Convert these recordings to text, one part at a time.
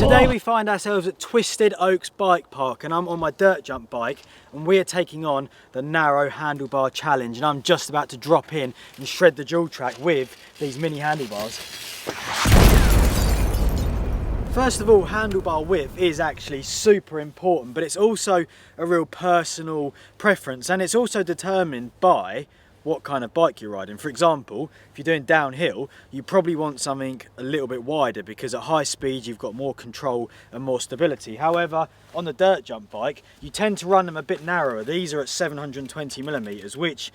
Today we find ourselves at Twisted Oaks Bike Park, and I'm on my dirt jump bike and we are taking on the narrow handlebar challenge, and I'm just about to drop in and shred the dual track with these mini handlebars. First of all, handlebar width is actually super important, but it's also a real personal preference, and it's also determined by what kind of bike you're riding. For example, if you're doing downhill, you probably want something a little bit wider because at high speed you've got more control and more stability. However, on the dirt jump bike, you tend to run them a bit narrower. These are at 720mm, which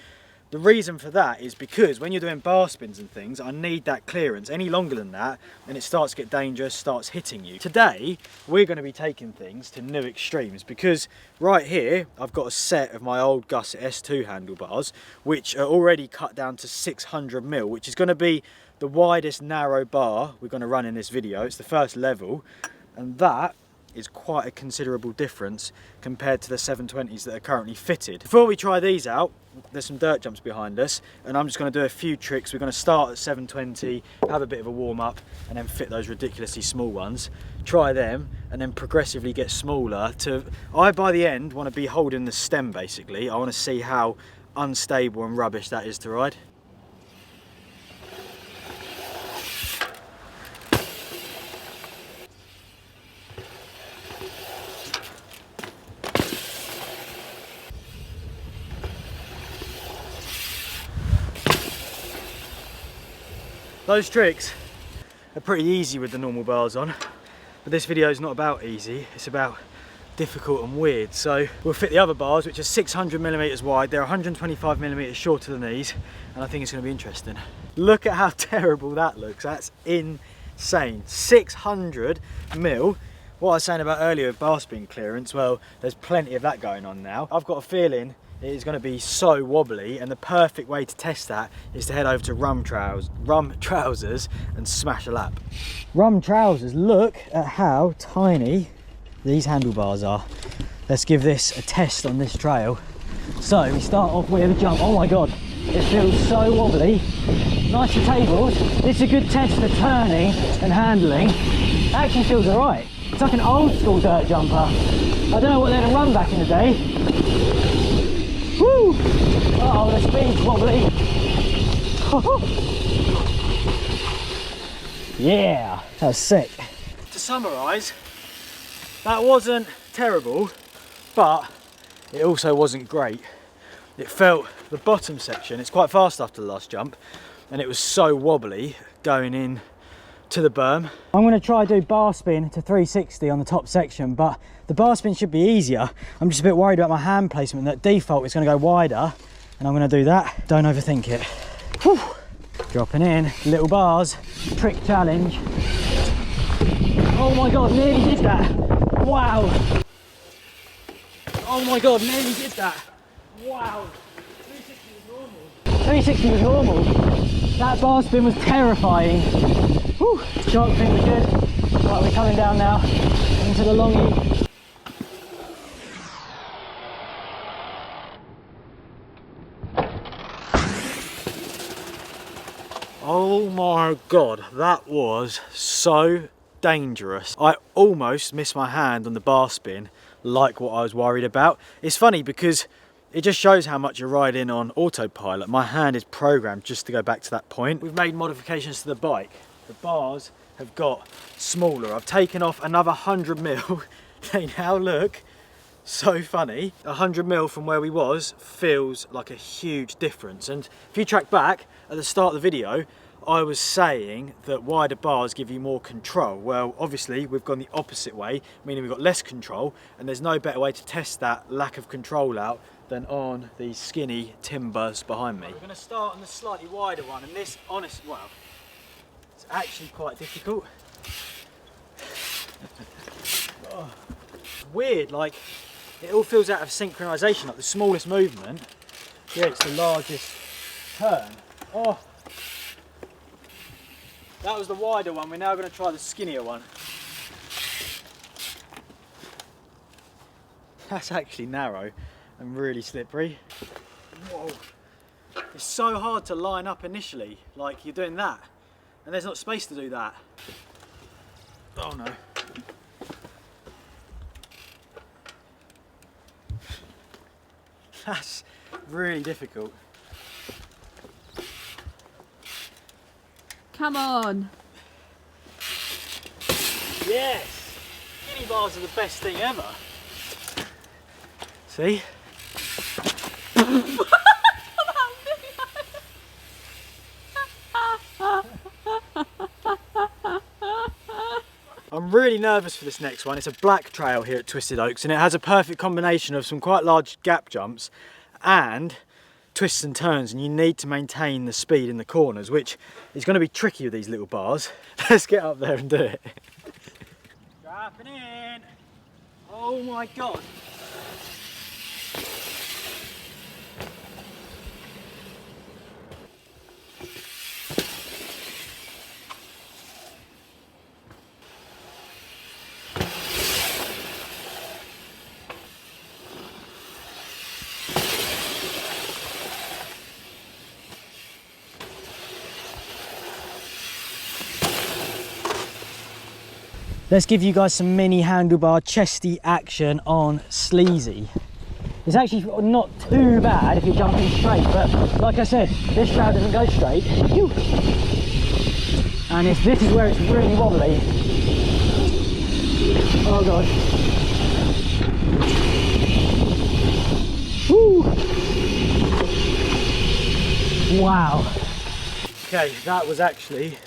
the reason for that is because when you're doing bar spins and things, I need that clearance. Any longer than that and it starts to get dangerous, starts hitting you. Today, we're going to be taking things to new extremes, because right here, I've got a set of my old Gusset S2 handlebars, which are already cut down to 600mm, which is going to be the widest narrow bar we're going to run in this video. It's the first level, and that is quite a considerable difference compared to the 720s that are currently fitted. Before we try these out, there's some dirt jumps behind us, and I'm just going to do a few tricks. We're going to start at 720, have a bit of a warm up, and then fit those ridiculously small ones, try them, and then progressively get smaller to, by the end, want to be holding the stem basically. I want to see how unstable and rubbish that is to ride. Those tricks are pretty easy with the normal bars on, but this video is not about easy, it's about difficult and weird. So we'll fit the other bars, which are 600mm wide, they're 125mm shorter than these, and I think it's going to be interesting. Look at how terrible that looks, that's insane. 600mm. What I was saying about earlier with bar spin clearance, well, there's plenty of that going on now. I've got a feeling it is going to be so wobbly, and the perfect way to test that is to head over to Rum Trousers and smash a lap. Rum Trousers, look at how tiny these handlebars are. Let's give this a test on this trail. So we start off with a jump. Oh my god, it feels so wobbly. Nice and tabled. This is a good test for turning and handling. It actually feels alright. It's like an old school dirt jumper. I don't know what they'd have run back in the day. Woo! Uh oh, the speed's wobbly. Yeah, that was sick. To summarise, that wasn't terrible, but it also wasn't great. It felt, the bottom section, it's quite fast after the last jump, and it was so wobbly going in to the berm. I'm going to try do bar spin to 360 on the top section, but the bar spin should be easier. I'm just a bit worried about my hand placement. That default is going to go wider, and I'm going to do that. Don't overthink it. Whew. Dropping in, little bars, trick challenge. Oh my god, nearly did that. Wow. Oh my god, nearly did that. Wow. 360 was normal. That bar spin was terrifying. Whew. Shark fin was good. Right, we're coming down now into the longy. Oh my god, that was so dangerous. I almost missed my hand on the bar spin, like what I was worried about. It's funny because it just shows how much you're riding on autopilot. My hand is programmed just to go back to that point. We've made modifications to the bike. The bars have got smaller. I've taken off another 100mm. They now look so funny. 100mm from where we was feels like a huge difference. And if you track back at the start of the video, I was saying that wider bars give you more control. Well, obviously we've gone the opposite way, meaning we've got less control, and there's no better way to test that lack of control out than on these skinny timbers behind me. We're going to start on the slightly wider one, and this, well, it's actually quite difficult. Oh, weird, like it all feels out of synchronization. Like the smallest movement creates the largest turn. Oh, that was the wider one. We're now going to try the skinnier one. That's actually narrow and really slippery. Whoa. It's so hard to line up initially, like you're doing that, and there's not space to do that. Oh no. That's really difficult. Come on. Yes! Mini bars are the best thing ever. See? I'm really nervous for this next one. It's a black trail here at Twisted Oaks and it has a perfect combination of some quite large gap jumps and twists and turns, and you need to maintain the speed in the corners, which is going to be tricky with these little bars. Let's get up there and do it. Strapping in. Oh my God. Let's give you guys some mini handlebar chesty action on sleazy. It's actually not too bad if you're jumping straight, but like I said, this trail doesn't go straight. And this is where it's really wobbly. Oh God. Woo! Wow. Okay, that was actually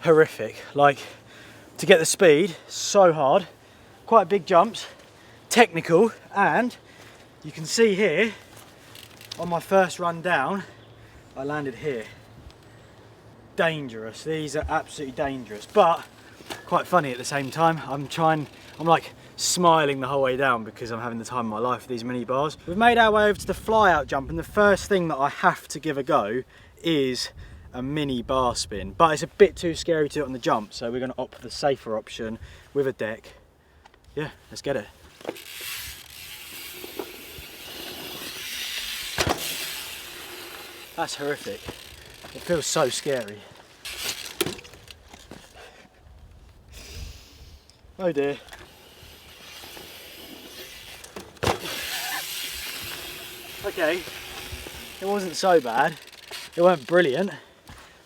horrific. Like, to get the speed, so hard, quite big jumps, technical, and you can see here, on my first run down, I landed here. Dangerous, these are absolutely dangerous, but quite funny at the same time. I'm like smiling the whole way down because I'm having the time of my life with these mini bars. We've made our way over to the flyout jump, and the first thing that I have to give a go is a mini bar spin, but it's a bit too scary to do it on the jump, so we're going to opt for the safer option with a deck. Yeah, let's get it. That's horrific. It feels so scary. Oh dear. Okay, it wasn't so bad. It weren't brilliant,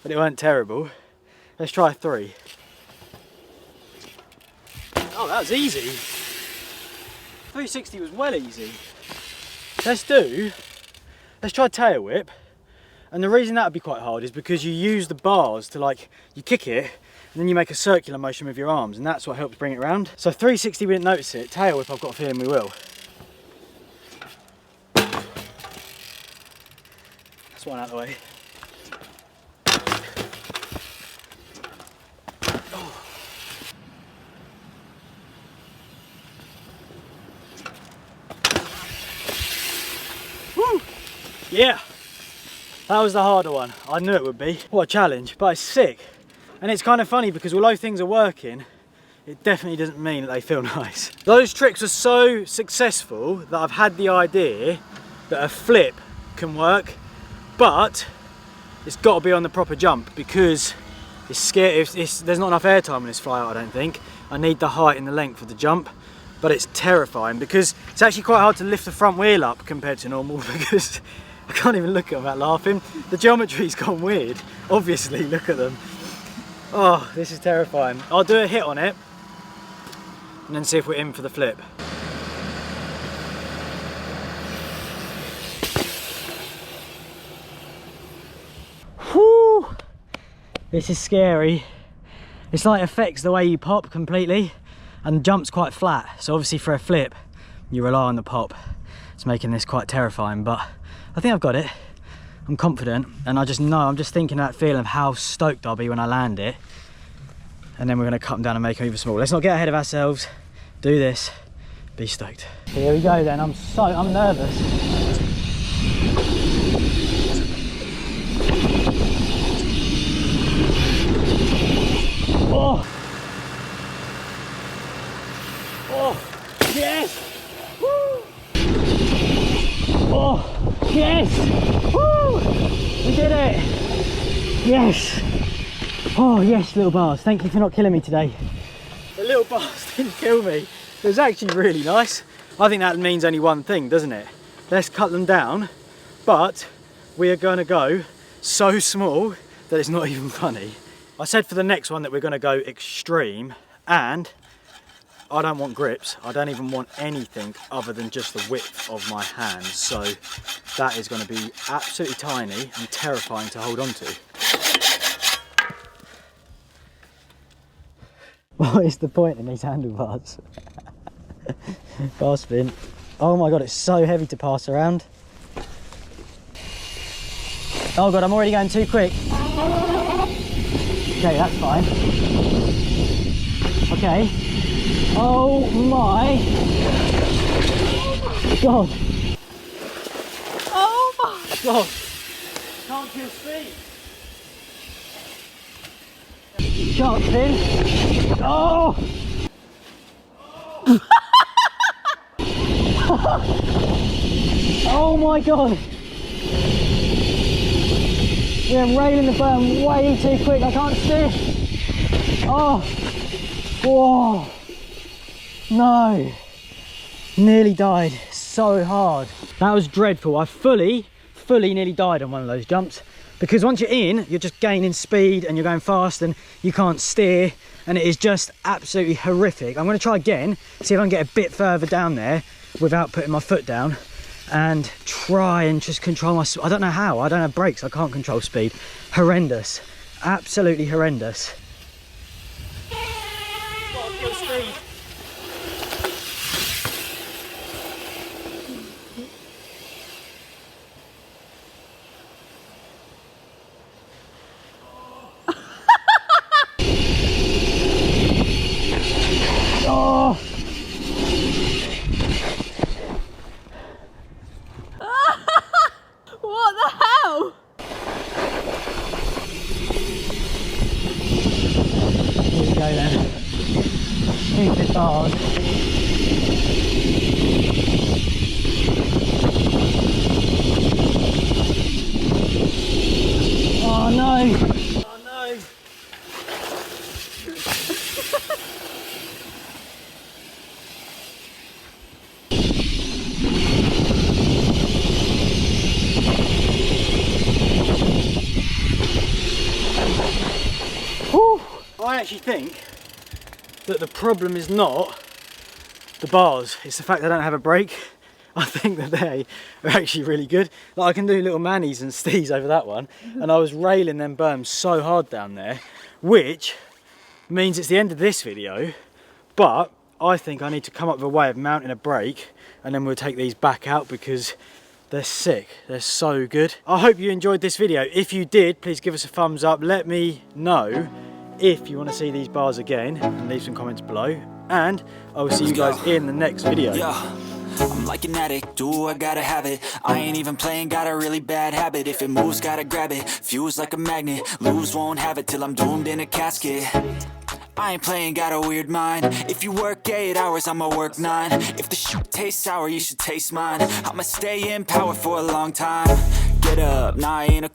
but it weren't terrible. Let's try 3. Oh, that was easy. 360 was well easy. Let's try tail whip. And the reason that would be quite hard is because you use the bars to, like, you kick it and then you make a circular motion with your arms, and that's what helps bring it around. So 360 we didn't notice it. Tail whip I've got a feeling we will. That's one out of the way. Yeah, that was the harder one. I knew it would be. What a challenge, but it's sick. And it's kind of funny because although things are working, it definitely doesn't mean that they feel nice. Those tricks are so successful that I've had the idea that a flip can work, but it's got to be on the proper jump because it's scary. There's not enough airtime on this flyout, I don't think. I need the height and the length of the jump, but it's terrifying because it's actually quite hard to lift the front wheel up compared to normal because I can't even look at them without laughing. The geometry's gone weird. Obviously, look at them. Oh, this is terrifying. I'll do a hit on it and then see if we're in for the flip. Whew! This is scary. It's like affects the way you pop completely, and the jump's quite flat. So obviously for a flip, you rely on the pop. It's making this quite terrifying, but I think I've got it. I'm confident, and I just know, I'm just thinking that feeling of how stoked I'll be when I land it. And then we're gonna cut them down and make them even smaller. Let's not get ahead of ourselves. Do this, be stoked. Here we go then, I'm nervous. Oh! Oh, yes! Woo! Oh, yes! Woo! We did it! Yes! Oh, yes, little bars. Thank you for not killing me today. The little bars didn't kill me. It was actually really nice. I think that means only one thing, doesn't it? let's cut them down, but we are going to go so small that it's not even funny. I said for the next one that we're going to go extreme, and I don't want grips. I don't even want anything other than just the width of my hands. So that is going to be absolutely tiny and terrifying to hold on to. What is the point in these handlebars? Bar spin. Oh my god, it's so heavy to pass around. Oh god, I'm already going too quick. Okay, that's fine. Okay. Oh my god. Oh my god. Can't kill speed. Shark fin. Oh! Oh my god! Yeah, I'm railing the berm way too quick, I can't steer. Oh! Whoa! No! Nearly died so hard. That was dreadful. I fully nearly died on one of those jumps, because once you're in, you're just gaining speed and you're going fast and you can't steer, and it is just absolutely horrific. I'm going to try again, see if I can get a bit further down there without putting my foot down, and try and just control my... I don't know how, I don't have brakes, I can't control speed. Horrendous, absolutely horrendous. Gotta kill speed. Oh! What the hell? Here we go then. Keep it hard. Oh no! Oh no! Whew. I actually think that the problem is not the bars, it's the fact I don't have a brake. I think that they are actually really good. Like, I can do little manis and stees over that one, and I was railing them berms so hard down there, which means it's the end of this video, but I think I need to come up with a way of mounting a brake, and then we'll take these back out because they're sick, they're so good. I hope you enjoyed this video. If you did, please give us a thumbs up. Let me know if you want to see these bars again, and leave some comments below. And I will see you guys in the next video. Yeah. I'm like an addict, do I gotta have it. I ain't even playing, got a really bad habit. If it moves, gotta grab it, fuse like a magnet. Lose, won't have it till I'm doomed in a casket. I ain't playing, got a weird mind. If you work 8 hours, I'ma work 9. If the shit tastes sour, you should taste mine. I'ma stay in power for a long time. Get up, nah, I ain't a